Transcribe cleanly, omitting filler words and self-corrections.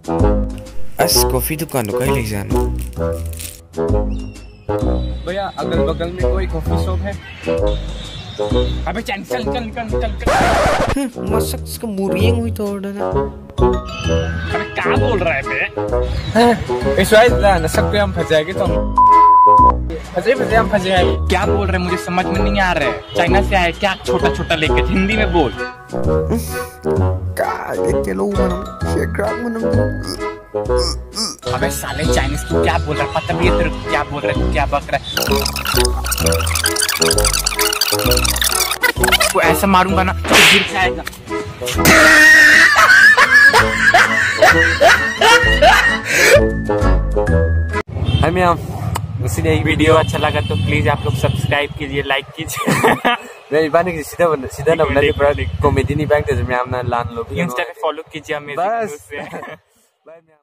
अस coffee दुकान को कहीं ले जाना भैया, अगल बगल में कोई कॉफी शॉप है? अबे चल चल चल चल चल चल। मसक इसका मुरियंग हुई तो ना। अबे क्या बोल रहा है बे? इस वाइज ना सब पे हम फंस जाएंगे तो फंसे हम फंसे हैं। क्या बोल रहे हैं मुझे समझ में नहीं आ रहा है। चाइना से आए क्या छोटा छोटा लेके, हिंदी में बोल। अबे साले चाइनीज तू क्या बोल रहा है? पता भी है तेरे को क्या बोल रहा है, क्या बक रहा है? को ऐसा मारूंगा ना तो गिर जाएगा। हाय मैम, उसी ने वीडियो अच्छा लगा तो प्लीज आप लोग सब्सक्राइब कीजिए, लाइक कीजिए। नहीं बानी की सीधा ना बना दे कॉमेडी नहीं बैंक ते मैम ना लान लो इंस्टा पे फॉलो कीजिए हमें। बस। Bye ma'am.